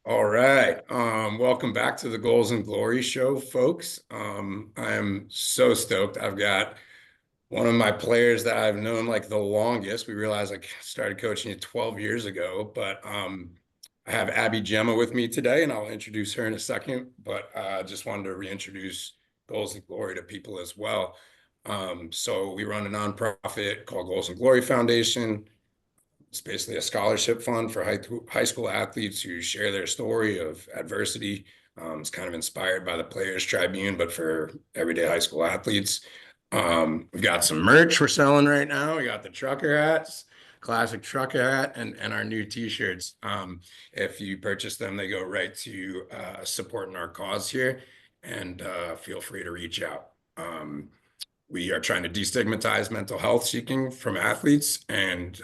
All right. Welcome back to the Goals and Glory show, folks. I am so stoked. I've got one of my players that I've known like the longest. We realized I started coaching it 12 years ago, but I have Abby Gemma with me today, and I'll introduce her in a second. But I just wanted to reintroduce Goals and Glory to people as well. So we run a nonprofit called Goals and Glory Foundation. It's basically a scholarship fund for high school athletes who share their story of adversity. It's kind of inspired by the Players Tribune, but for everyday high school athletes. We've got some merch we're selling right now. We got the trucker hats, classic trucker hat, and our new t-shirts. If you purchase them, they go right to supporting our cause here, and feel free to reach out. We are trying to destigmatize mental health seeking from athletes and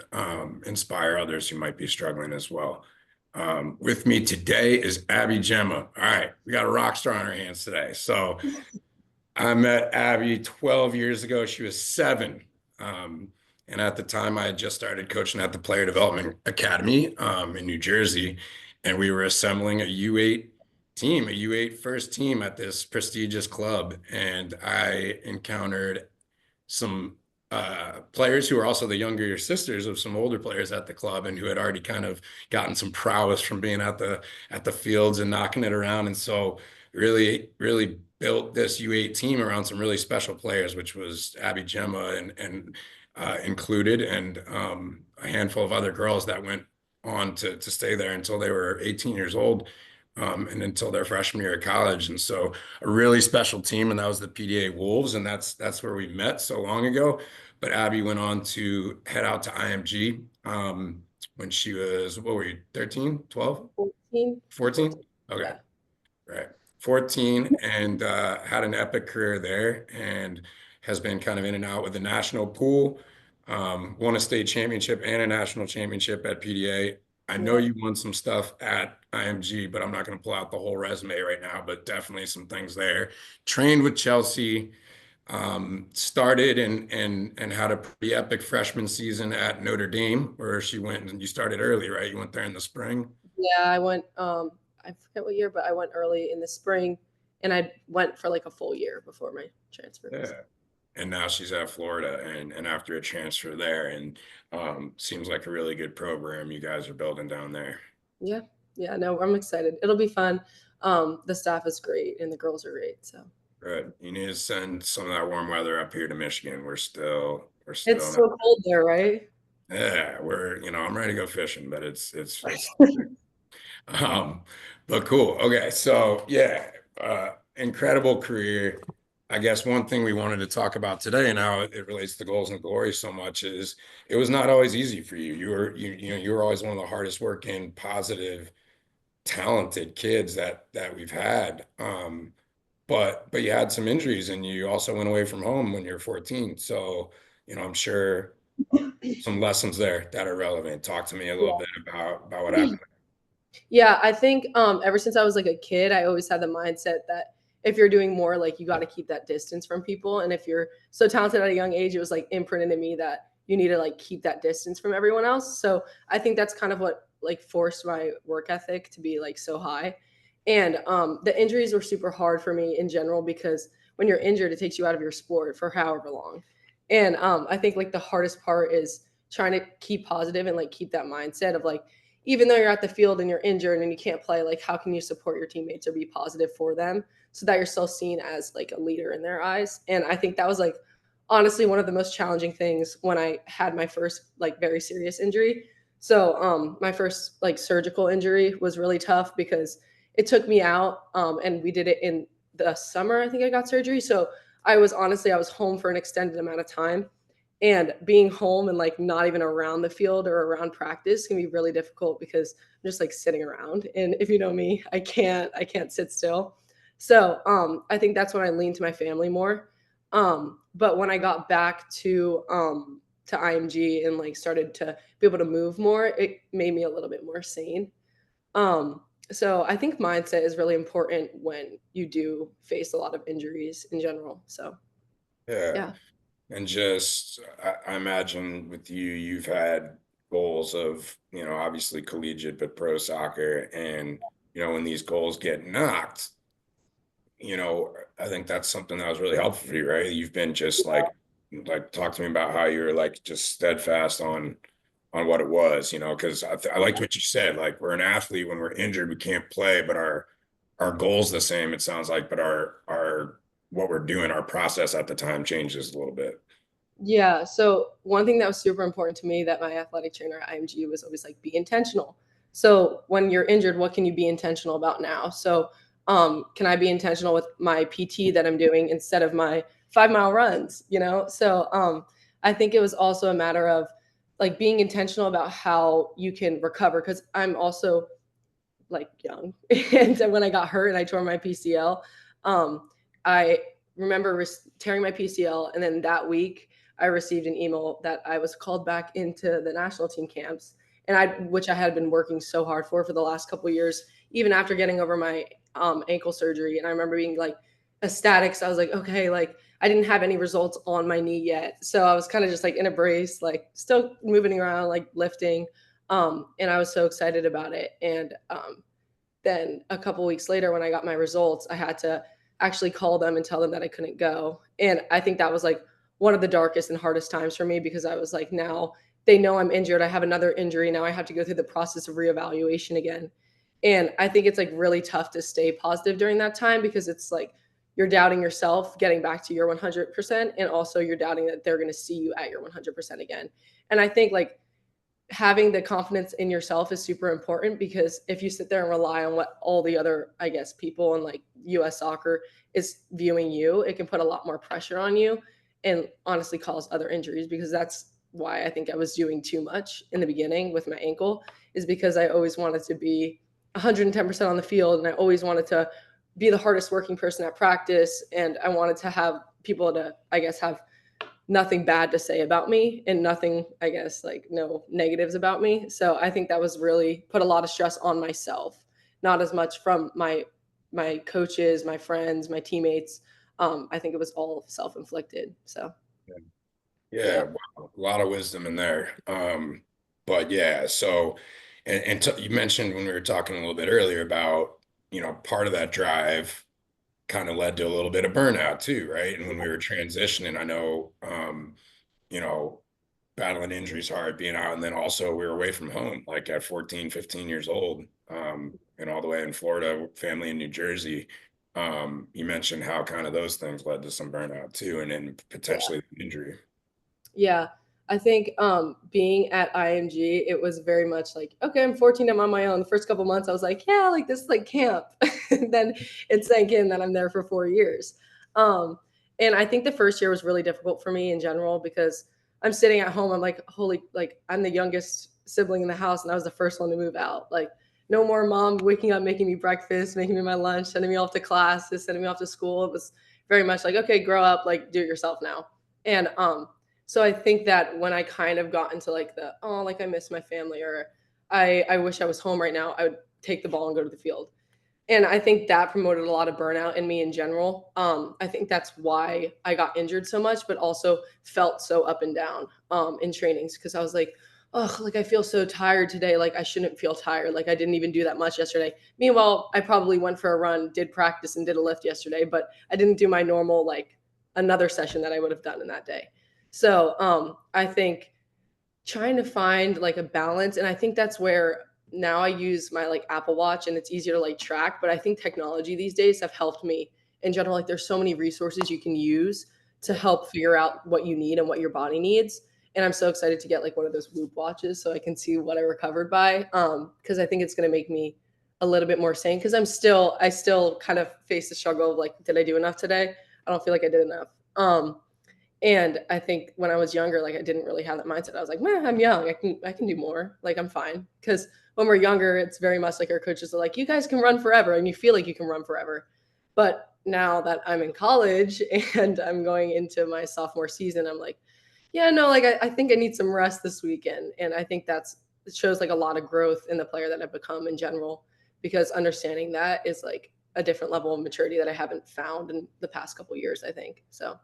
inspire others who might be struggling as well. With me today is Abby Gemma. All right, we got a rock star on our hands today. So I met Abby 12 years ago. She was 7. Um, and at the time, I had just started coaching at the Player Development Academy in New Jersey. And we were assembling a U8 team, a U8 first team at this prestigious club. And I encountered some players who were also the younger sisters of some older players at the club and who had already kind of gotten some prowess from being at the fields and knocking it around. And so really built this U8 team around some really special players, which was Abby Gemma and included, and a handful of other girls that went on to stay there until they were 18 years old. And until their freshman year of college. And so a really special team, and that was the PDA Wolves, and that's where we met so long ago. But Abby went on to head out to IMG when she was, what were you, 13, 12, 14. 14? 14. Okay, Yeah. right. 14, and had an epic career there and has been kind of in and out with the national pool. Won a state championship and a national championship at PDA. I know Yeah. you won some stuff at IMG, but I'm not going to pull out the whole resume right now, but definitely some things there. Trained with Chelsea, started and had a pretty epic freshman season at Notre Dame, where she went and you started early, right? You went there in the spring. Yeah, I went I forget what year, but I went early in the spring and I went for like a full year before my transfer, Yeah. basically. And now she's at Florida and after a transfer there and seems like a really good program you guys are building down there. Yeah. Yeah, no, I'm excited. It'll be fun. The staff is great and the girls are great. So Good. You need to send some of that warm weather up here to Michigan. We're it's still not. so cold there, right? Yeah, I'm ready to go fishing, but it's um but cool. Okay, so yeah, incredible career. I guess one thing we wanted to talk about today and how it relates to goals and glory so much is it was not always easy for you. You were always one of the hardest working, positive, talented kids that we've had. But you had some injuries and you also went away from home when you were 14. So, I'm sure some lessons there that are relevant. Talk to me a little Yeah. bit about what happened. Yeah, I think ever since I was like a kid, I always had the mindset that if you're doing more, like you got to keep that distance from people. And if you're so talented at a young age, it was like imprinted in me that you need to like keep that distance from everyone else. So I think that's kind of what like forced my work ethic to be like so high. And the injuries were super hard for me in general because when you're injured, it takes you out of your sport for however long. And I think like the hardest part is trying to keep positive and like keep that mindset of like even though you're at the field and you're injured and you can't play, like how can you support your teammates or be positive for them so that you're still seen as like a leader in their eyes? And I think that was like honestly one of the most challenging things when I had my first like very serious injury. So my first like surgical injury was really tough because it took me out and we did it in the summer. I think I got surgery. So I was home for an extended amount of time and being home and like not even around the field or around practice can be really difficult because I'm just like sitting around. And if you know me, I can't sit still. So I think that's when I leaned to my family more. But when I got back to IMG and like started to be able to move more, it made me a little bit more sane. Um, so I think mindset is really important when you do face a lot of injuries in general. So Yeah. yeah. And just, I imagine with you, you've had goals of, obviously collegiate, but pro soccer. And, when these goals get knocked, I think that's something that was really helpful for you, right? You've been just like talk to me about how you're like just steadfast on what it was, because I liked what you said. Like we're an athlete when we're injured, we can't play, but our goal's the same, it sounds like, but our what we're doing, our process at the time changes a little bit. Yeah. So one thing that was super important to me that my athletic trainer at IMG was always like, be intentional. So when you're injured, what can you be intentional about now? So can I be intentional with my PT that I'm doing instead of my 5 mile runs? So I think it was also a matter of like being intentional about how you can recover, because I'm also like young. And then when I got hurt and I tore my PCL, I remember tearing my PCL, and then that week I received an email that I was called back into the national team camps, and which I had been working so hard for the last couple of years, even after getting over my ankle surgery. And I remember being like ecstatic. So I was like, okay, like I didn't have any results on my knee yet, so I was kind of just like in a brace, like still moving around, like lifting. And I was so excited about it. And then a couple weeks later, when I got my results, I had to actually call them and tell them that I couldn't go. And I think that was like one of the darkest and hardest times for me, because I was like, now they know I'm injured. I have another injury. Now I have to go through the process of reevaluation again. And I think it's like really tough to stay positive during that time, because it's like you're doubting yourself getting back to your 100%. And also you're doubting that they're going to see you at your 100% again. And I think like having the confidence in yourself is super important, because if you sit there and rely on what all the other, I guess, people in like US soccer is viewing you, it can put a lot more pressure on you and honestly cause other injuries. Because that's why I think I was doing too much in the beginning with my ankle, is because I always wanted to be 110% on the field, and I always wanted to be the hardest working person at practice, and I wanted to have people to, I guess, have nothing bad to say about me, and nothing, I guess, like no negatives about me. So I think that was really put a lot of stress on myself, not as much from my coaches, my friends, my teammates. I think it was all self-inflicted. So Yeah, yeah. wow, a lot of wisdom in there. But yeah, so you mentioned when we were talking a little bit earlier about, part of that drive kind of led to a little bit of burnout too, right? And when we were transitioning, I know, you know, battling injuries hard, being out, and then also we were away from home, like at 14, 15 years old, and all the way in Florida, family in New Jersey. You mentioned how kind of those things led to some burnout too, and then potentially injury. Yeah. I think being at IMG, it was very much like, okay, I'm 14, I'm on my own. The first couple months, I was like, yeah, like this is like camp. And then it sank in that I'm there for 4 years. Um, and I think the first year was really difficult for me in general, because I'm sitting at home. I'm like, holy, like I'm the youngest sibling in the house, and I was the first one to move out. Like, no more mom waking up, making me breakfast, making me my lunch, sending me off to classes, sending me off to school. It was very much like, okay, grow up, like do it yourself now. And so I think that when I kind of got into like the, oh, like I miss my family, or I wish I was home right now, I would take the ball and go to the field. And I think that promoted a lot of burnout in me in general. I think that's why I got injured so much, but also felt so up and down in trainings, because I was like, oh, like I feel so tired today. Like I shouldn't feel tired. Like I didn't even do that much yesterday. Meanwhile, I probably went for a run, did practice, and did a lift yesterday, but I didn't do my normal, like another session that I would have done in that day. So I think trying to find like a balance, and I think that's where now I use my like Apple Watch, and it's easier to like track. But I think technology these days have helped me in general. Like there's so many resources you can use to help figure out what you need and what your body needs. And I'm so excited to get like one of those Whoop watches so I can see what I recovered by. Because I think it's going to make me a little bit more sane, because I still kind of face the struggle of like, did I do enough today? I don't feel like I did enough. And I think when I was younger, like I didn't really have that mindset. I was like, man, I'm young. I can do more. Like I'm fine. Because when we're younger, it's very much like our coaches are like, you guys can run forever, and you feel like you can run forever. But now that I'm in college and I'm going into my sophomore season, I'm like, yeah, no, like I think I need some rest this weekend. And I think it shows like a lot of growth in the player that I've become in general, because understanding that is like a different level of maturity that I haven't found in the past couple years, I think. So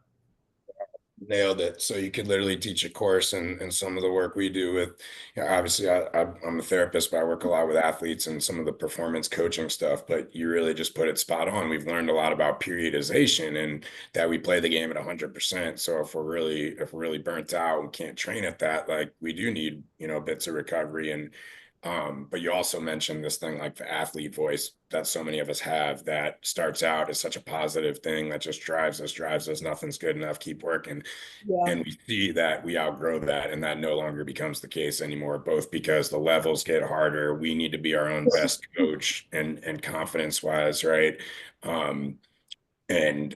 Nailed it. So you could literally teach a course, and some of the work we do with, obviously I'm a therapist, but I work a lot with athletes and some of the performance coaching stuff, but you really just put it spot on. We've learned a lot about periodization and that we play the game at 100%. So if we're really burnt out and can't train at that, like we do need, bits of recovery. But you also mentioned this thing like the athlete voice that so many of us have that starts out as such a positive thing that just drives us, nothing's good enough, keep working. Yeah. And we see that we outgrow that, and that no longer becomes the case anymore, both because the levels get harder. We need to be our own best coach and confidence wise, right? Um, and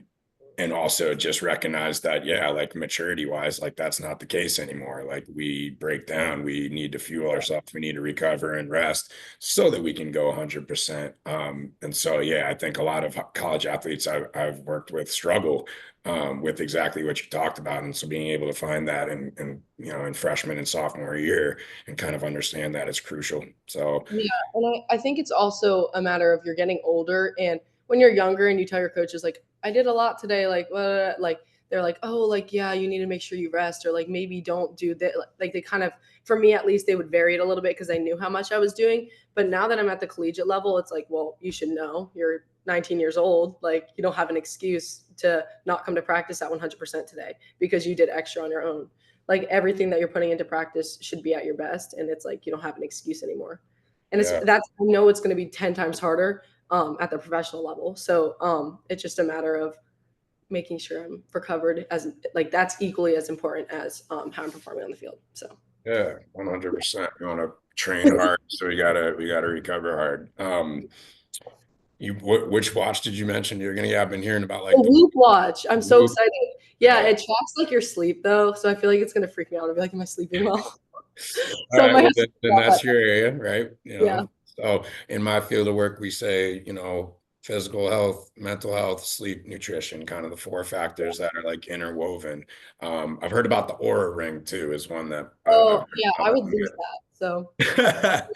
and also just recognize that, yeah, like maturity wise, like that's not the case anymore. Like we break down, we need to fuel ourselves, we need to recover and rest so that we can go 100%. And so yeah, I think a lot of college athletes I've worked with struggle with exactly what you talked about. And so being able to find that in freshman and sophomore year and kind of understand that is crucial. So Yeah, and I think it's also a matter of you're getting older, and when you're younger and you tell your coaches like, I did a lot today, like they're like, oh, like yeah, you need to make sure you rest, or like maybe don't do that. Like they kind of, for me at least, they would vary it a little bit because I knew how much I was doing. But now that I'm at the collegiate level, it's like, well, you should know. You're 19 years old. Like you don't have an excuse to not come to practice at 100% today because you did extra on your own. Like everything that you're putting into practice should be at your best, and it's like you don't have an excuse anymore. And yeah. I know it's going to be 10 times harder at the professional level. So it's just a matter of making sure I'm recovered, as like that's equally as important as how I'm performing on the field. So Yeah, 100%. You want to train hard, so we gotta recover hard. Which watch did you mention you're gonna? Yeah, I've been hearing about a like the Whoop watch. I'm so Whoop. excited. Yeah, Yeah. it tracks like your sleep though. So I feel like it's gonna freak me out. I'll be like, am I sleeping well? All So I right, might well have to then drop that. that's your area, right? Yeah. So in my field of work, we say, physical health, mental health, sleep, nutrition, kind of the four factors that are like interwoven. I've heard about the aura ring too, is one that I've Oh heard yeah, I about. would lose that. So Yeah.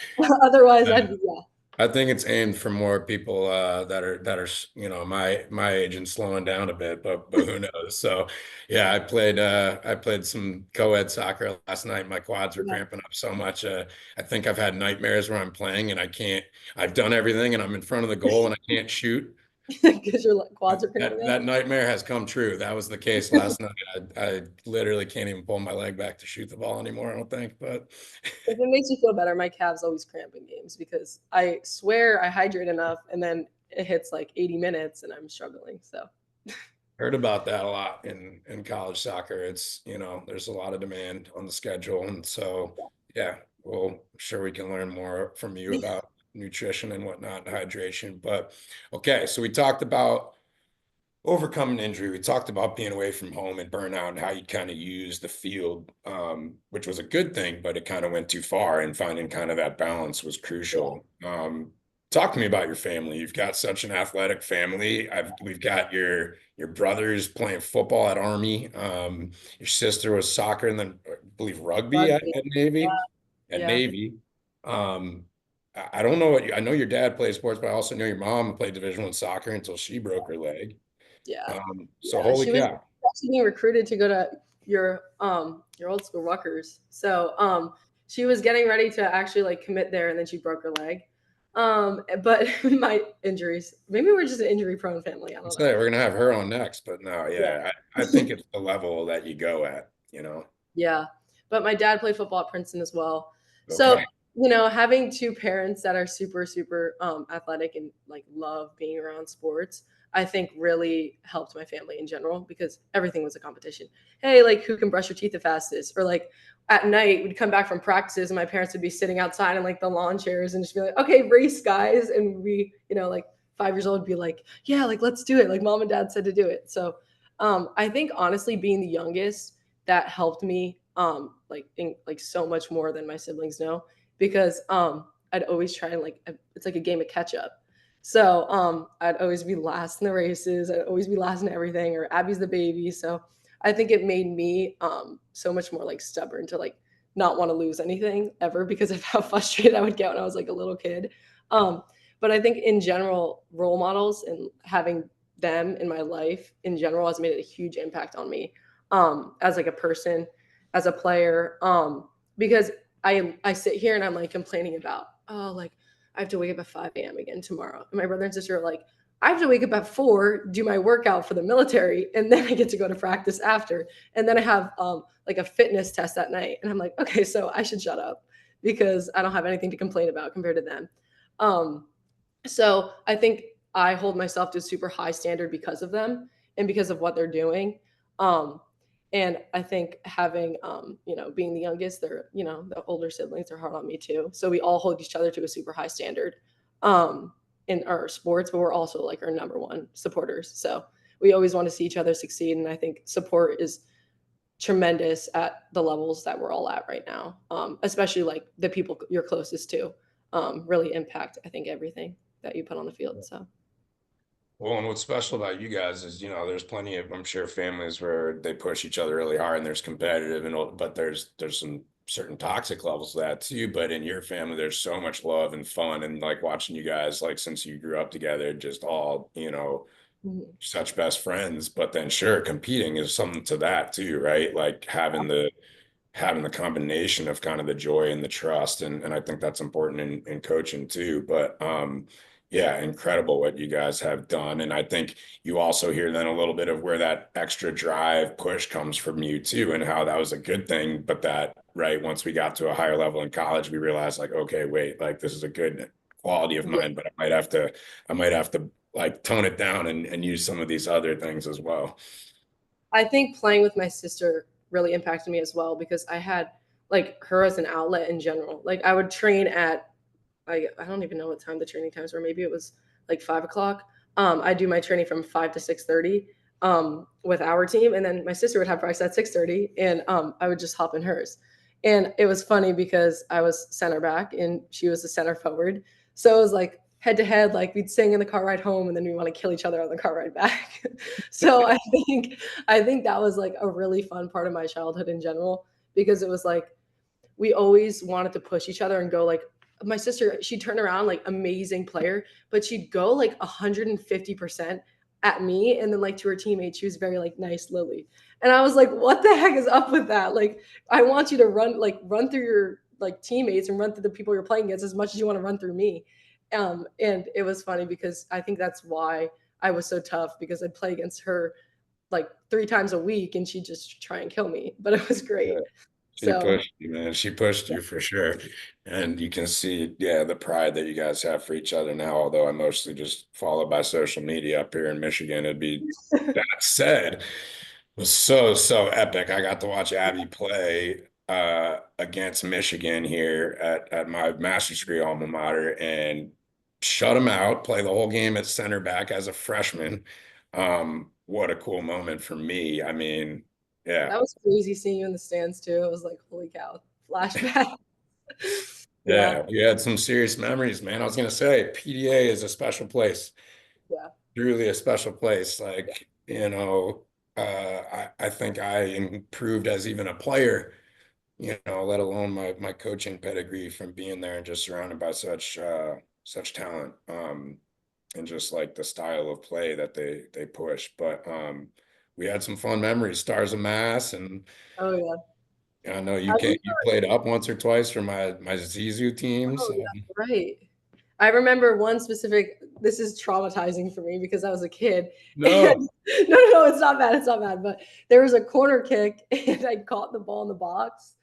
otherwise I'd be, yeah. I think it's aimed for more people that are my age and slowing down a bit, but who knows? So yeah, I played some co-ed soccer last night. My quads were Yeah. cramping up so much. I think I've had nightmares where I'm playing and I can't. I've done everything and I'm in front of the goal and I can't shoot. Because your like, quads are cramping That up. that nightmare has come true. That was the case last night. I literally can't even pull my leg back to shoot the ball anymore, I don't think. But If it makes you feel better, my calves always cramp in games because I swear I hydrate enough and then it hits like 80 minutes and I'm struggling. So heard about that a lot in college soccer. There's a lot of demand on the schedule, and so yeah, well, I'm sure we can learn more from you about nutrition and whatnot, and hydration. But okay, so we talked about overcoming injury. We talked about being away from home and burnout and how you kind of use the field, which was a good thing, but it kind of went too far, and finding kind of that balance was yeah, crucial. Talk to me about your family. You've got such an athletic family. We've got your brothers playing football at Army. Your sister was soccer and then I believe rugby at, rugby. at Yeah, Navy. At yeah, Navy. Um, I don't know I know your dad played sports, but I also know your mom played Division I soccer until she broke her leg. yeah, So yeah. holy She was cow. actually being recruited to go to your old school Rutgers. So she was getting ready to actually like commit there and then she broke her leg. But my injuries, maybe we're just an injury prone family. I I'd don't know. say we're gonna have her on next, but no, Yeah. yeah, I think it's the level that you go at. Yeah. But my dad played football at Princeton as well. So, Okay. having two parents that are super, super athletic and like love being around sports, I think really helped my family in general because everything was a competition. Hey, like who can brush your teeth the fastest? Or like at night, we'd come back from practices and my parents would be sitting outside in like the lawn chairs and just be like, okay, race guys. And we, like 5 years old would be like, yeah, like let's do it. Like mom and dad said to do it. So I think honestly, being the youngest, that helped me like so much more than my siblings know because I'd always try and like it's like a game of catch up. So I'd always be last in the races, I'd always be last in everything, or Abby's the baby. So I think it made me so much more like stubborn to like not want to lose anything ever because of how frustrated I would get when I was like a little kid. Um, but I think in general, role models and having them in my life in general has made a huge impact on me as like a person, as a player, because I sit here and I'm like complaining about, oh, like I have to wake up at 5 a.m. again tomorrow. And my brother and sister are like, I have to wake up at 4, do my workout for the military, and then I get to go to practice after. And then I have like a fitness test at night. And I'm like, okay, so I should shut up because I don't have anything to complain about compared to them. Um, so I think I hold myself to a super high standard because of them and because of what they're doing. Um, and I think having, being the youngest, they're, the older siblings are hard on me too. So we all hold each other to a super high standard in our sports, but we're also like our number one supporters. So we always want to see each other succeed. And I think support is tremendous at the levels that we're all at right now, especially like the people you're closest to really impact, I think, everything that you put on the field. So Well, and what's special about you guys is, there's plenty of, I'm sure, families where they push each other really hard and there's competitive and all, but there's some certain toxic levels of that too. But in your family, there's so much love and fun and like watching you guys, like since you grew up together, just all, mhm. such best friends. But then sure, competing is something to that too, right? Like having the combination of kind of the joy and the trust. And I think that's important in coaching too. But yeah, incredible what you guys have done. And I think you also hear then a little bit of where that extra drive push comes from you too, and how that was a good thing. But that, right, once we got to a higher level in college, we realized like, okay, wait, like this is a good quality of Yeah. mine, but I might have to like tone it down and use some of these other things as well. I think playing with my sister really impacted me as well because I had like her as an outlet in general. Like I would train at I don't even know what time the training times were. Maybe it was like 5 o'clock. I do my training from 5 to 6:30 with our team, and then my sister would have practice at 6:30, and I would just hop in hers. And it was funny because I was center back and she was the center forward, so it was like head to head. Like we'd sing in the car ride home, and then we want to kill each other on the car ride back. So I think that was like a really fun part of my childhood in general because it was like we always wanted to push each other and go like my sister, she'd turn around like amazing player, but she'd go like 150% at me and then like to her teammates, she was very like nice Lily. And I was like, what the heck is up with that? Like I want you to run through your like teammates and run through the people you're playing against as much as you want to run through me. And it was funny because I think that's why I was so tough because I'd play against her like 3 times a week and she'd just try and kill me. But it was great. She So pushed you, man. She pushed you for sure. And you can see, yeah, the pride that you guys have for each other now, although I mostly just follow by social media up here in Michigan. It'd be that said, was so epic. I got to watch Abby play against Michigan here at my master's degree alma mater and shut him out, play the whole game at center back as a freshman. What a cool moment for me. I mean, yeah. that was crazy seeing you in the stands too. It was like, holy cow, flashback. Yeah, Yeah, you had some serious memories, man. I was gonna say PDA is a special place, yeah. truly a special place. Like, I think I improved as even a player, let alone my coaching pedigree from being there and just surrounded by such talent. And just like the style of play that they push. But we had some fun memories, Stars of Mass, and Oh yeah. I know I you played up once or twice for my Zizu team. Oh So yeah, right. I remember one specific. This is traumatizing for me because I was a kid. no. And no, it's not bad. It's not bad. But there was a corner kick, and I caught the ball in the box.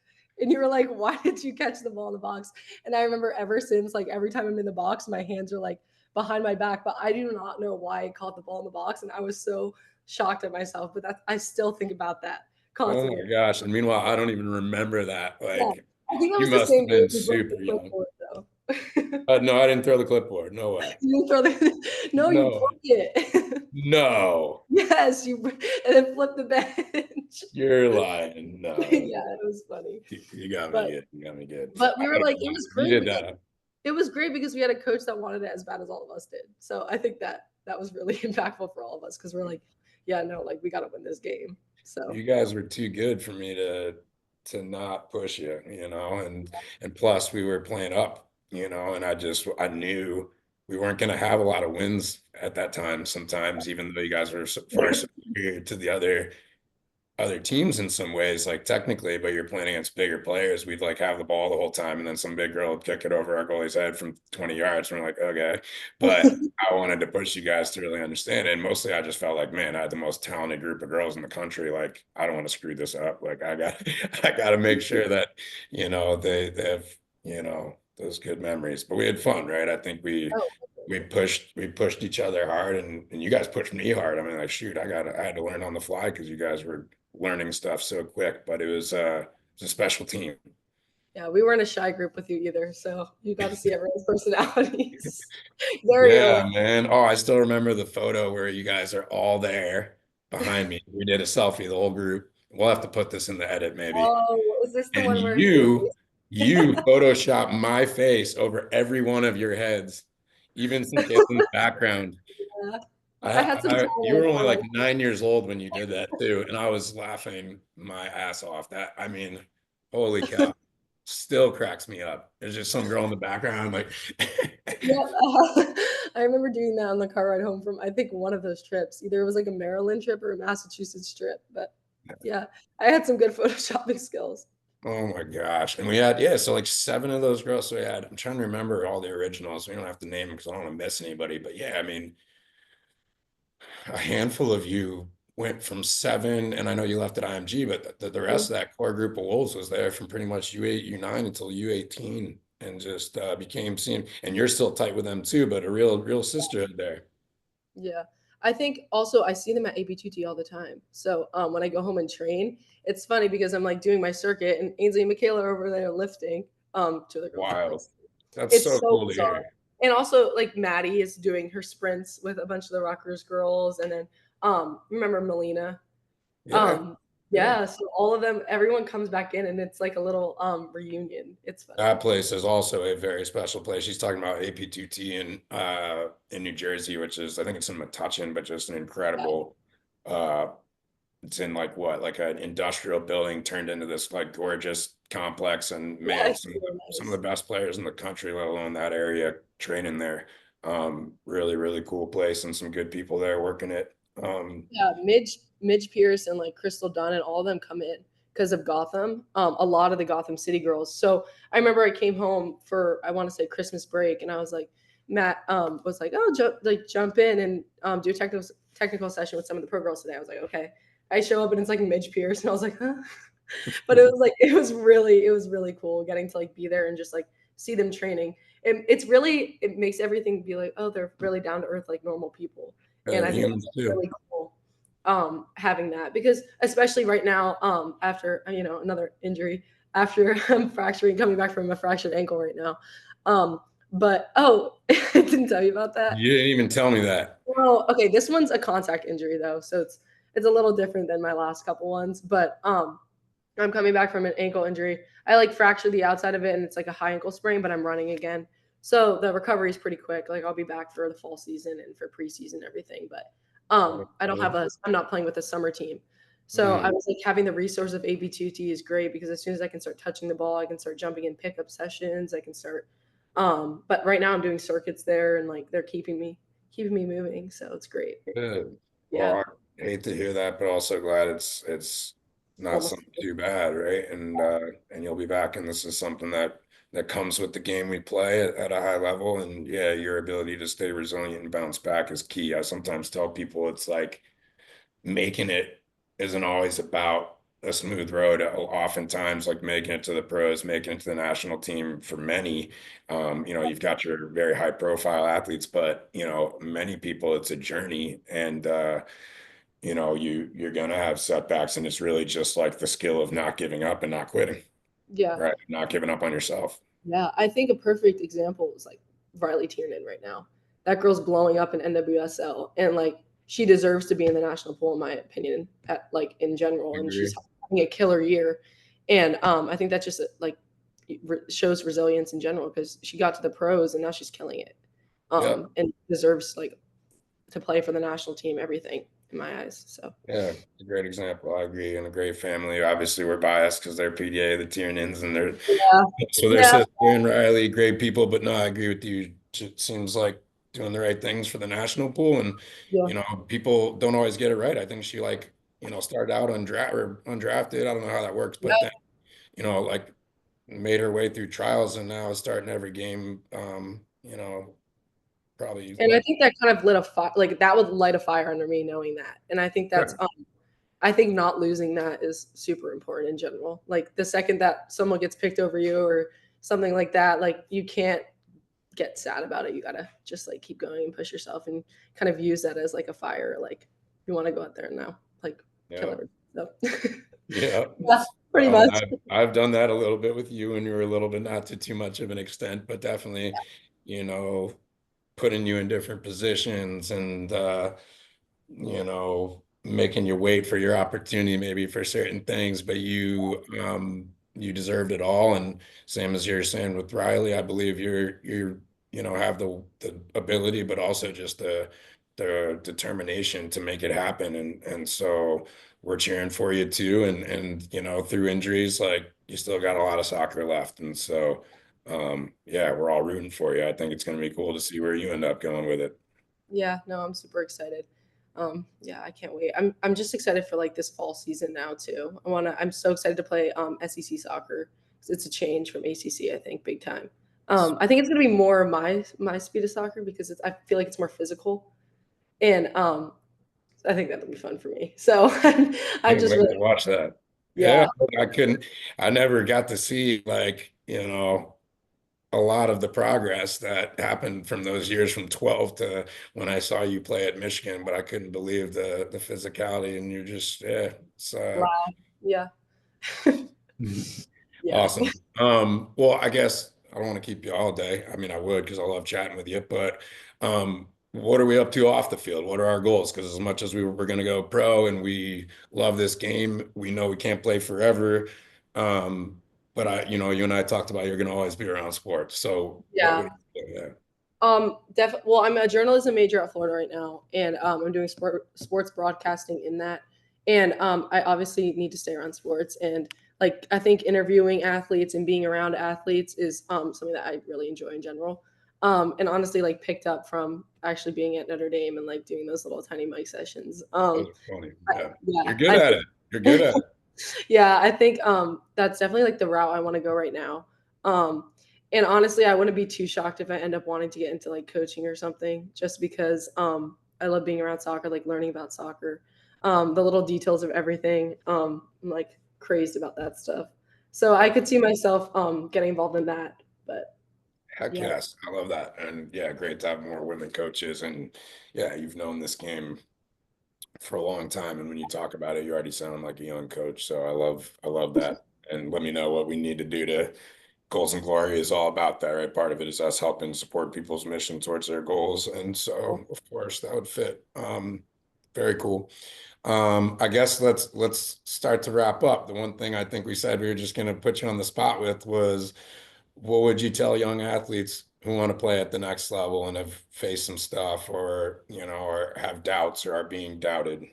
And you were like, "Why did you catch the ball in the box?" And I remember ever since, like every time I'm in the box, my hands are like behind my back. But I do not know why I caught the ball in the box, and I was so shocked at myself. But I still think about that Oh constantly. my gosh. And meanwhile, I don't even remember that. Yeah, Like, I think it you was the must same have day been we broke the super young. clipboard though. No, I didn't throw the clipboard. No way. You throw the no, you No, broke it. no, Yes, and then flip the bench. you're lying. No, Yeah, it was funny. you got me But good. You got me good. but I we were don't like, know. it was You great did because that. we had a coach that wanted it as bad as all of us did. So I think that was really impactful for all of us because we're like, yeah, no, like we got to win this game. So You guys were too good for me to not push you, and plus we were playing up, and I knew we weren't going to have a lot of wins at that time sometimes, even though you guys were far superior to the other other teams in some ways, like technically, but you're playing against bigger players. We'd like have the ball the whole time, and then some big girl would kick it over our goalie's head from 20 yards. And we're like, okay. But I wanted to push you guys to really understand it. And mostly I just felt like, man, I had the most talented group of girls in the country. Like, I don't want to screw this up. Like I gotta make sure that, they have, those good memories. But we had fun, right? I think Oh, we pushed each other hard, and you guys pushed me hard. I mean, like, shoot, I had to learn on the fly because you guys were learning stuff so quick, but it was a special team. yeah, we weren't a shy group with you either, so you got to see everyone's personalities. Very Yeah, early. man. Oh, I still remember the photo where you guys are all there behind me. We did a selfie, the whole group. We'll have to put this in the edit maybe. Oh, is this the And one where you Photoshop my face over every one of your heads, even some kids in the background. yeah. I I, had some you were talent only on like 9 years old when you did that too, and I was laughing my ass off. That, I mean, holy cow, still cracks me up. There's just some girl in the background, like, yeah, I remember doing that on the car ride home from I think one of those trips. Either it was like a Maryland trip or a Massachusetts trip, but yeah, I had some good photoshopping skills. oh my gosh. And we had, yeah, so like seven of those girls. So we had, I'm trying to remember all the originals. We don't have to name them because I don't want to miss anybody. But yeah, I mean, a handful of you went from seven, and I know you left at IMG, but the rest of that core group of Wolves was there from pretty much U8, U9 until U18, and just became seen. And you're still tight with them too, but a real sisterhood there. Yeah. I think also I see them at ABTT all the time. So when I go home and train, it's funny because I'm like doing my circuit and Ainsley and Michaela are over there lifting. Two other girls. Wild. That's It's so so cool to bizarre. hear. And also like Maddie is doing her sprints with a bunch of the Rockers girls. And then remember Melina? Yeah, Um, yeah. yeah, so all of them, everyone comes back in and it's like a little reunion. It's funny. That place is also a very special place. She's talking about AP2T in New Jersey, which is, I think it's in Metuchen, but just an Yeah, incredible uh it's in like what, like an industrial building turned into this like gorgeous complex, and yeah, man, it's really some of the nice. best players in the country, let alone that area, training there. Really cool place, and some good people there working it. Yeah, Midge Pierce and like Crystal Dunn and all of them come in because of Gotham. A lot of the Gotham City girls. So I remember I came home for I want to say Christmas break, and I was like, Matt was like, oh, jump in and do a technical session with some of the pro girls today. I was like, okay. I show up and it's like Midge Pierce, and I was like, huh. But it was like it was really cool getting to like be there and just like see them training. It makes everything be like, oh, they're really down to earth like normal people, and I think that's Humans too. really cool having that because especially right now after another injury after I'm fracturing coming back from a fractured ankle right now but oh I didn't tell you about that. You didn't even tell me that. Well, okay, this one's a contact injury though, so it's a little different than my last couple ones, but I'm coming back from an ankle injury. I like fractured the outside of it and it's like a high ankle sprain, but I'm running again. So the recovery is pretty quick. Like I'll be back for the fall season and for preseason and everything. But I don't have I'm not playing with a summer team. So I Mm, was like having the resource of AB2T is great because as soon as I can start touching the ball, I can start jumping in pickup sessions. I can start but right now I'm doing circuits there and like they're keeping me moving. So it's great. good. Yeah. Well, I hate to hear that, but also glad it's not Almost. something too bad, right? And you'll be back, and this is something that comes with the game we play at a high level. And yeah, your ability to stay resilient and bounce back is key. I sometimes tell people it's like making it isn't always about a smooth road. Oftentimes, like making it to the pros, making it to the national team for many, you've got your very high profile athletes, but many people, it's a journey, and you're gonna have setbacks, and it's really just like the skill of not giving up and not quitting, Yeah. right? Not giving up on yourself. Yeah, I think a perfect example is like Riley Tiernan right now. That girl's blowing up in NWSL, and like she deserves to be in the national pool, in my opinion, like in general. I And she's agree. having a killer year, and I think that just like shows resilience in general because she got to the pros and now she's killing it, Yep. and deserves like to play for the national team. Everything in my eyes. So Yeah, a great example. I agree. And a great family. Obviously, we're biased because they're PDA, the Tiernans, and they're yeah, so their yeah, sister and Riley, great people. But no, I agree with you. It seems like doing the right things for the national pool, and yeah, people don't always get it right. I think she like started out undrafted. I don't know how that works, but then, Yep. like made her way through trials and now is starting every game. Probably And I like, think that kind of lit a fire, like that would light a fire under me knowing that. And I think that's, right. I think not losing that is super important in general. Like the second that someone gets picked over you or something like that, like you can't get sad about it. You gotta just like keep going and push yourself and kind of use that as like a fire. Like you want to go out there and now, like kill Yeah. everything. So Yeah. yeah, pretty Well, much. I've done that a little bit with you, and you were a little bit not to too much of an extent, but definitely, you know, putting you in different positions and making you wait for your opportunity maybe for certain things, but you deserved it all. And same as you're saying with Riley, I believe have the ability, but also just the determination to make it happen. And so we're cheering for you too. And through injuries, like you still got a lot of soccer left. And so yeah, we're all rooting for you. I think it's gonna be cool to see where you end up going with it. Yeah, no, I'm super excited. Yeah, I can't wait. I'm just excited for like this fall season now too. I'm so excited to play SEC soccer. It's a change from ACC, I think, big time. I think it's gonna be more my speed of soccer because I feel like it's more physical, and I think that'll be fun for me. So I'm Can't just wait really to watch that. Yeah, yeah. I never got to see like, a lot of the progress that happened from those years from 12 to when I saw you play at Michigan, but I couldn't believe the physicality and you just, yeah, it's Wow. Yeah. Yeah. awesome. Well, I guess I don't want to keep you all day. I mean, I would because I love chatting with you, but what are we up to off the field? What are our goals? Because as much as we're going to go pro and we love this game, we know we can't play forever. But you and I talked about you're going to always be around sports. So what Yeah. would you do? Yeah. Well, I'm a journalism major at Florida right now, and I'm doing sports broadcasting in that. And I obviously need to stay around sports, and like I think interviewing athletes and being around athletes is something that I really enjoy in general. And honestly, like picked up from actually being at Notre Dame and like doing those little tiny mic sessions. Those are funny. Yeah. Yeah, You're good at it. You're good at it. yeah, I think that's definitely like the route I want to go right now. Um, and honestly, I wouldn't be too shocked if I end up wanting to get into like coaching or something, just because I love being around soccer, like learning about soccer, the little details of everything. I'm like crazed about that stuff. So I could see myself getting involved in that. But Heck yeah, yes. I love that. And yeah, great to have more women coaches. And yeah, you've known this game for a long time. And when you talk about it, you already sound like a young coach. So I love that. And let me know what we need to do to Goals and Glory is all about that, right? Part of it is us helping support people's mission towards their goals. And so of course that would fit. Very cool. I guess let's start to wrap up. The one thing I think we said we were just gonna put you on the spot with was what would you tell young athletes who want to play at the next level and have faced some stuff or have doubts or are being doubted?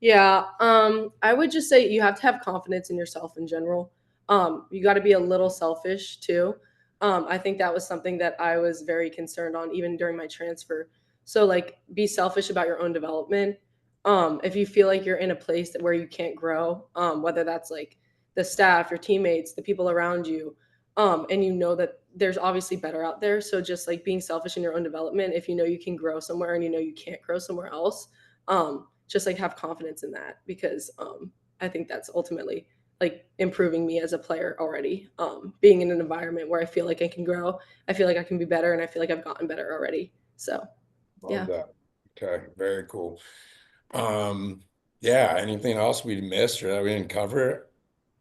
yeah, I would just say you have to have confidence in yourself in general. You got to be a little selfish too. I think that was something that I was very concerned on even during my transfer. So like be selfish about your own development. If you feel like you're in a place where you can't grow, whether that's like the staff, your teammates, the people around you, and you know that there's obviously better out there. So just like being selfish in your own development, if you know you can grow somewhere and you know you can't grow somewhere else, just like have confidence in that because I think that's ultimately like improving me as a player already. Being in an environment where I feel like I can grow, I feel like I can be better, and I feel like I've gotten better already. So Love yeah. that. Okay, very cool. Um, yeah, anything else we missed or that we didn't cover?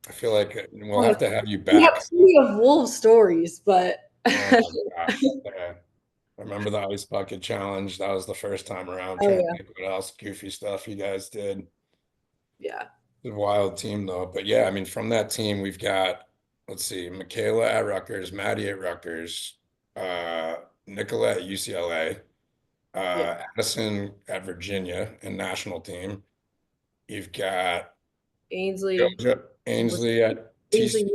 I feel like we'll Uh, have to have you we have back. plenty of wolf stories, but Oh my gosh. Yeah. I remember the ice bucket challenge. That was the first time around. oh Trying to yeah, think what else goofy stuff you guys did. yeah, A wild team though. But yeah, I mean, from that team, we've got, let's see, Michaela at Rutgers, Maddie at Rutgers, uh, Nicola at UCLA, yeah. Addison at Virginia and national team. You've got Ainsley, Ainsley at Ainsley, TC.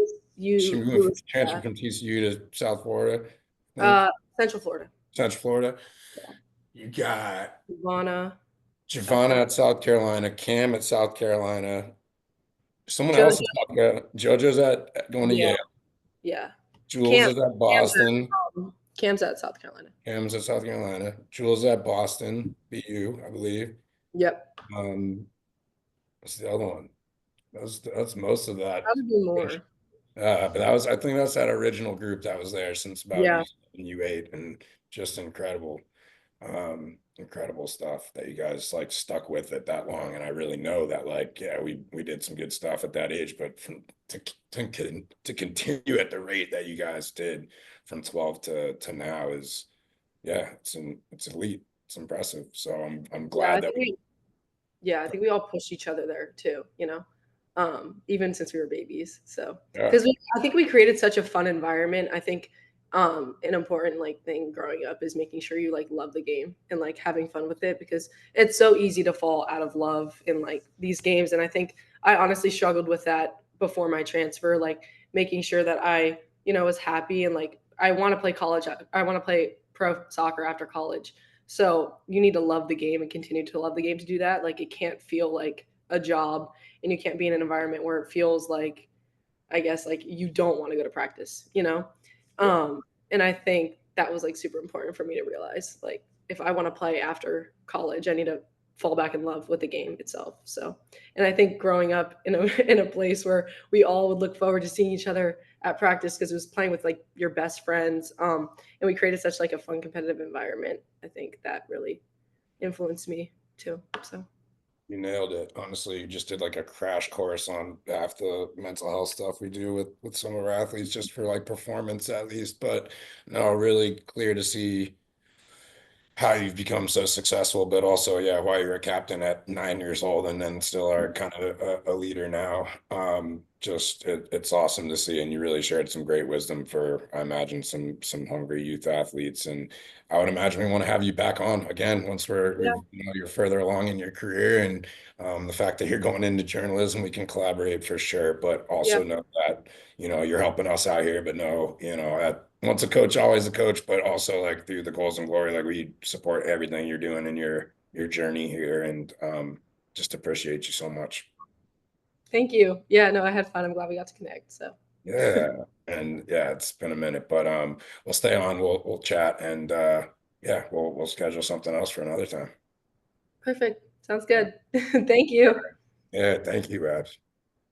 She you, moved, Lewis, transferred yeah. from TCU to South Florida, I think, Central Florida, Central Florida. yeah. You got Ivana, That's Giovanna fun. at South Carolina, Cam at South Carolina, someone else JoJo, at South Carolina. JoJo's at going to yeah, Yale. yeah. Jules Cam, is at Cam's Boston. Cam's at South Carolina. Cam's at South Carolina. Jules at Boston, BU, I believe. Yep. Um, what's the other one? That's most of that. Probably more. But that was, I think that's that original group that was there since about Yeah. U7, U8, and just incredible, incredible stuff that you guys like stuck with it that long. And I really know that, like, yeah, we did some good stuff at that age, but to continue at the rate that you guys did from 12 to now is, yeah, it's elite. It's impressive. So I'm Yeah, glad that we, I think we all pushed each other there too, even since we were babies. So, yeah, because I think we created such a fun environment. I think an important like thing growing up is making sure you like love the game and like having fun with it because it's so easy to fall out of love in like these games. And I think I honestly struggled with that before my transfer, like making sure that I was happy and like I want to play college. I want to play pro soccer after college. So you need to love the game and continue to love the game to do that. Like it can't feel like a job and you can't be in an environment where it feels like I guess like you don't want to go to practice. yeah, And I think that was like super important for me to realize like if I want to play after college, I need to fall back in love with the game itself. So, and I think growing up in a in a place where we all would look forward to seeing each other at practice because it was playing with like your best friends, and we created such like a fun competitive environment. I think that really influenced me too. So. you nailed it. Honestly, you just did like a crash course on half the mental health stuff we do with some of our athletes just for like performance at least. But no, really clear to see how you've become so successful, but also, yeah, why you're a captain at 9 years old and then still are kind of a leader now. It's awesome to see, and you really shared some great wisdom for, I imagine, some hungry youth athletes, and I would imagine we want to have you back on again once Yeah, you're further along in your career, and the fact that you're going into journalism, we can collaborate for sure, but yeah, also know that you're helping us out here, but no, once a coach, always a coach, but also like through the goals and glory, like we support everything you're doing in your journey here and just appreciate you so much. thank you. Yeah, no, I had fun. I'm glad we got to connect. So Yeah. And yeah, it's been a minute, but we'll stay on, we'll chat and yeah, we'll schedule something else for another time. perfect. Sounds All right. good. Thank you. Yeah, thank you, Rabs.